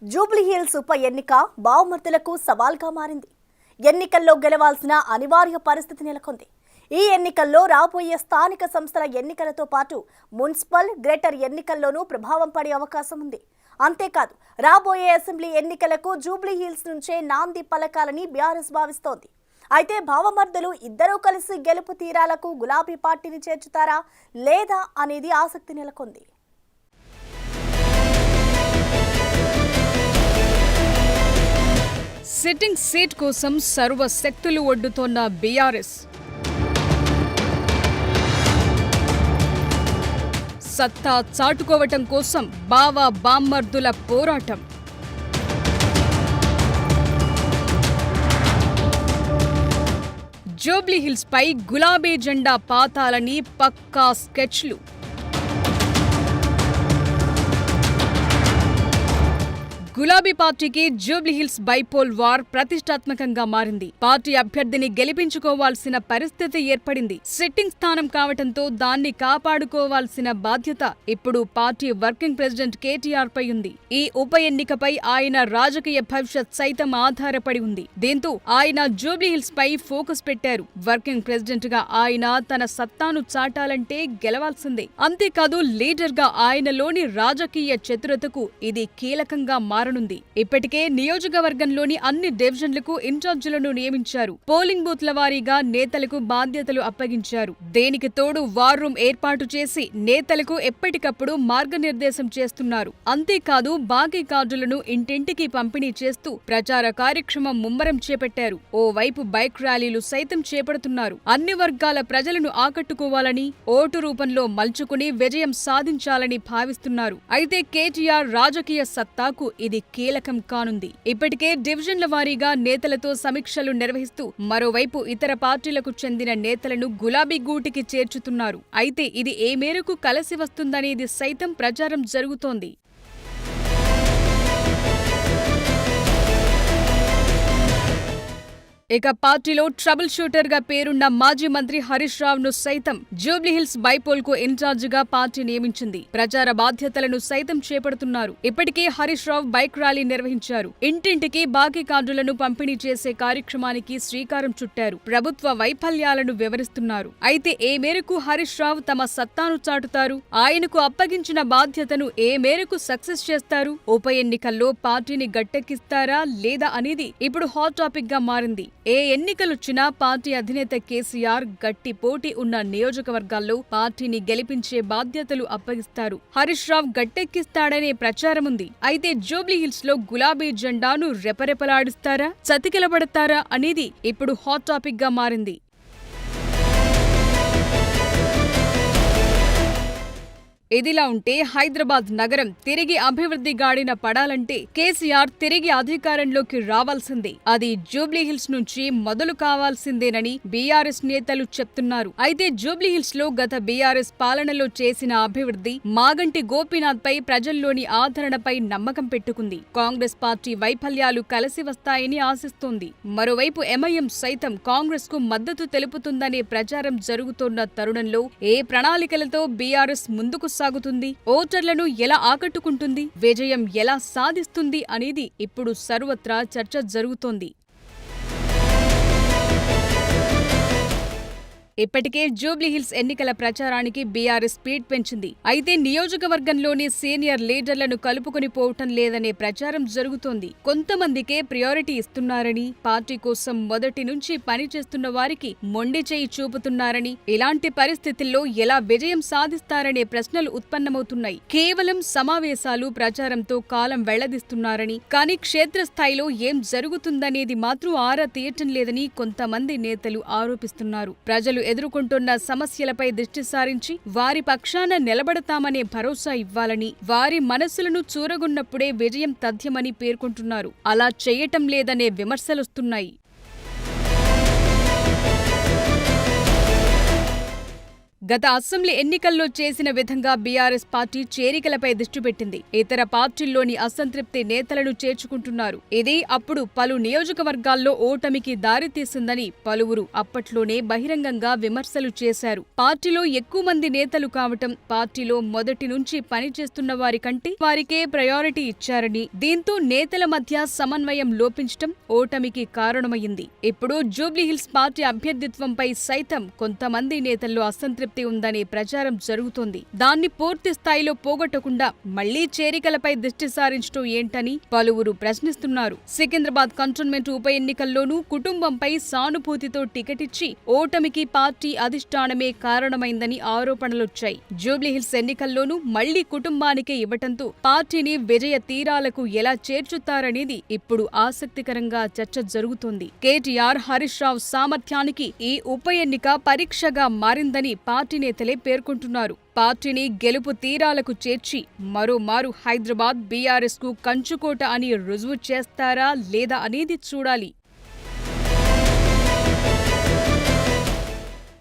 జూబ్లీహిల్స్ ఉప ఎన్నిక బావమర్దులకు సవాల్గా మారింది. ఎన్నికల్లో గెలవాల్సిన అనివార్య పరిస్థితి నెలకొంది. ఈ ఎన్నికల్లో రాబోయే స్థానిక సంస్థల ఎన్నికలతో పాటు మున్సిపల్, గ్రేటర్ ఎన్నికల్లోనూ ప్రభావం పడే అవకాశం ఉంది. అంతేకాదు రాబోయే అసెంబ్లీ ఎన్నికలకు జూబ్లీహిల్స్ నుంచే నాంది పలకాలని బీఆర్ఎస్ భావిస్తోంది. అయితే బావమర్దులు ఇద్దరూ కలిసి గెలుపు తీరాలకు గులాబీ పార్టీని చేర్చుతారా లేదా అనేది ఆసక్తి నెలకొంది. సిట్టింగ్ సీట్ కోసం సర్వశక్తులు ఒడ్డుతోన్న బీఆర్ఎస్ సత్తా చాటుకోవటం కోసం బావ బామ్మర్దుల పోరాటం. జూబ్లీహిల్స్ పై గులాబీ జెండా పాతాలని పక్కా స్కెచ్లు. గులాబీ పార్టీకి జూబ్లీహిల్స్ బైపోల్ వార్ ప్రతిష్టాత్మకంగా మారింది. పార్టీ అభ్యర్థిని గెలిపించుకోవాల్సిన పరిస్థితి ఏర్పడింది. సిట్టింగ్ స్థానం కావటంతో దాన్ని కాపాడుకోవాల్సిన బాధ్యత ఇప్పుడు పార్టీ వర్కింగ్ ప్రెసిడెంట్ కేటీఆర్ పై ఉంది. ఈ ఉప ఎన్నికపై ఆయన రాజకీయ భవిష్యత్ సైతం ఆధారపడి ఉంది. దీంతో ఆయన జూబ్లీహిల్స్ పై ఫోకస్ పెట్టారు. వర్కింగ్ ప్రెసిడెంట్ గా ఆయన తన సత్తాను చాటాలంటే గెలవాల్సిందే. అంతేకాదు లీడర్ గా ఆయనలోని రాజకీయ చతురతకు ఇది కీలకంగా మారనుంది. ఇప్పటికే నియోజకవర్గంలోని అన్ని డివిజన్లకు ఇన్ఛార్జీలను నియమించారు. పోలింగ్ బూత్ల వారీగా నేతలకు బాధ్యతలు అప్పగించారు. దేనికి తోడు వార్ రూమ్ ఏర్పాటు చేసి నేతలకు ఎప్పటికప్పుడు మార్గనిర్దేశం చేస్తున్నారు. అంతేకాదు బాకీ కార్డులను ఇంటింటికి పంపిణీ చేస్తూ ప్రచార కార్యక్రమం ముమ్మరం చేపట్టారు. ఓవైపు బైక్ ర్యాలీలు సైతం చేపడుతున్నారు. అన్ని వర్గాల ప్రజలను ఆకట్టుకోవాలని, ఓటు రూపంలో మలుచుకుని విజయం సాధించాలని భావిస్తున్నారు. అయితే కేటీఆర్ రాజకీయ సత్తాకు ఇది కీలకం కానుంది. ఇప్పటికే డివిజన్ల వారీగా నేతలతో సమీక్షలు నిర్వహిస్తూ మరోవైపు ఇతర పార్టీలకు చెందిన నేతలను గులాబీ గూటికి చేర్చుతున్నారు. అయితే ఇది ఏ మేరకు కలిసి వస్తుందనేది సైతం ప్రచారం జరుగుతోంది. ఇక పార్టీలో ట్రబుల్ షూటర్ గా పేరున్న మాజీ మంత్రి హరీష్ రావును సైతం జూబ్లీహిల్స్ బైపోల్ కు ఇన్ఛార్జిగా పార్టీ నియమించింది. ప్రచార బాధ్యతలను సైతం చేపడుతున్నారు. ఇప్పటికే హరీష్ రావు బైక్ ర్యాలీ నిర్వహించారు. ఇంటింటికి బాకీ కార్డులను పంపిణీ చేసే కార్యక్రమానికి శ్రీకారం చుట్టారు. ప్రభుత్వ వైఫల్యాలను వివరిస్తున్నారు. అయితే ఏ మేరకు హరీష్ రావు తమ సత్తాను చాటుతారు, ఆయనకు అప్పగించిన బాధ్యతను ఏ మేరకు సక్సెస్ చేస్తారు, ఉప ఎన్నికల్లో పార్టీని గట్టెక్కిస్తారా లేదా అనేది ఇప్పుడు హాట్ టాపిక్ గా మారింది. ఏ ఎన్నికలొచ్చినా పార్టీ అధినేత కేసీఆర్ గట్టి పోటీ ఉన్న నియోజకవర్గాల్లో పార్టీని గెలిపించే బాధ్యతలు అప్పగిస్తారు. హరీష్ రావు గట్టెక్కిస్తాడనే ప్రచారముంది. అయితే జూబ్లీహిల్స్ లో గులాబీ జెండాను రెపరెపలాడిస్తారా, చతికిలబడతారా అనేది ఇప్పుడు హాట్ టాపిక్ గా మారింది. ఇదిలా ఉంటే హైదరాబాద్ నగరం తిరిగి అభివృద్ధి గాడిన పడాలంటే కేసీఆర్ తిరిగి అధికారంలోకి రావాల్సిందే. అది జూబ్లీహిల్స్ నుంచి మొదలు కావాల్సిందేనని బీఆర్ఎస్ నేతలు చెప్తున్నారు. అయితే జూబ్లీహిల్స్ లో గత బీఆర్ఎస్ పాలనలో చేసిన అభివృద్ధి మాగంటి గోపీనాథ్ పై ప్రజల్లోని ఆదరణపై నమ్మకం పెట్టుకుంది. కాంగ్రెస్ పార్టీ వైఫల్యాలు కలిసి వస్తాయని ఆశిస్తోంది. మరోవైపు ఎంఐఎం సైతం కాంగ్రెస్ కు మద్దతు తెలుపుతుందనే ప్రచారం జరుగుతోన్న తరుణంలో ఏ ప్రణాళికలతో బీఆర్ఎస్ ముందుకు సాగుతుంది, ఓటర్లను ఎలా ఆకట్టుకుంటుంది, విజయం ఎలా సాధిస్తుంది అనేది ఇప్పుడు సర్వత్రా చర్చ జరుగుతోంది. ఇప్పటికే జూబ్లీహిల్స్ ఎన్నికల ప్రచారానికి బీఆర్ఎస్ స్పీడ్ పెంచింది. అయితే నియోజకవర్గంలోని సీనియర్ లీడర్లను కలుపుకొని పోవటం లేదనే ప్రచారం జరుగుతోంది. కొంతమందికే ప్రయారిటీ ఇస్తున్నారని, పార్టీ కోసం మొదటి నుంచి పనిచేస్తున్న వారికి మొండి చేయి చూపుతున్నారని, ఇలాంటి పరిస్థితుల్లో ఎలా విజయం సాధిస్తారనే ప్రశ్నలు ఉత్పన్నమవుతున్నాయి. కేవలం సమావేశాలు, ప్రచారంతో కాలం వెళ్లదీస్తున్నారని, కానీ క్షేత్రస్థాయిలో ఏం జరుగుతుందనేది మాత్రం ఆరా తీయటం లేదని కొంతమంది నేతలు ఆరోపిస్తున్నారు. ప్రజలు ఎదుర్కొంటున్న సమస్యలపై దృష్టి సారించి వారి పక్షాన నిలబడతామనే భరోసా ఇవ్వాలని, వారి మనసులను చూరగొన్నప్పుడే విజయం తథ్యమని పేర్కొంటున్నారు. అలా చేయటం లేదనే విమర్శలొస్తున్నాయి. గత అసెంబ్లీ ఎన్నికల్లో చేసిన విధంగా బీఆర్ఎస్ పార్టీ చేరికలపై దృష్టి పెట్టింది. ఇతర పార్టీల్లోని అసంతృప్తి నేతలను చేర్చుకుంటున్నారు. ఇది అప్పుడు పలు నియోజకవర్గాల్లో ఓటమికి దారితీసిందని పలువురు అప్పట్లోనే బహిరంగంగా విమర్శలు చేశారు. పార్టీలో ఎక్కువ మంది నేతలు కావటం, పార్టీలో మొదటి నుంచి పనిచేస్తున్న వారి కంటే వారికే ప్రయారిటీ ఇచ్చారని, దీంతో నేతల మధ్య సమన్వయం లోపించటం ఓటమికి కారణమైంది. ఇప్పుడు జూబ్లీహిల్స్ పార్టీ అభ్యర్థిత్వంపై సైతం కొంతమంది నేతల్లో అసంతృప్తి ఉందనే ప్రచారం జరుగుతోంది. దాన్ని పూర్తి స్థాయిలో పోగొట్టకుండా మళ్లీ చేరికలపై దృష్టి సారించడం ఏంటని పలువురు ప్రశ్నిస్తున్నారు. సికింద్రాబాద్ కంటోన్మెంట్ ఉప ఎన్నికల్లోనూ కుటుంబంపై సానుభూతితో టికెట్ ఇచ్చి ఓటమికి పార్టీ అధిష్టానమే కారణమైందని ఆరోపణలొచ్చాయి. జూబ్లీహిల్స్ ఎన్నికల్లోనూ మళ్లీ కుటుంబానికే ఇవ్వటంతో పార్టీని విజయ తీరాలకు ఎలా చేర్చుతారనేది ఇప్పుడు ఆసక్తికరంగా చర్చ జరుగుతోంది. కేటీఆర్, హరీష్ రావు సామర్థ్యానికి ఈ ఉప ఎన్నిక పరీక్షగా మారిందని పార్టీ నేతలే పేర్కొంటున్నారు. పార్టీని గెలుపు తీరాలకు చేర్చి మరోమారు హైదరాబాద్ బీఆర్ఎస్ కు కంచుకోట అని రుజువు చేస్తారా లేదా అనేది చూడాలి.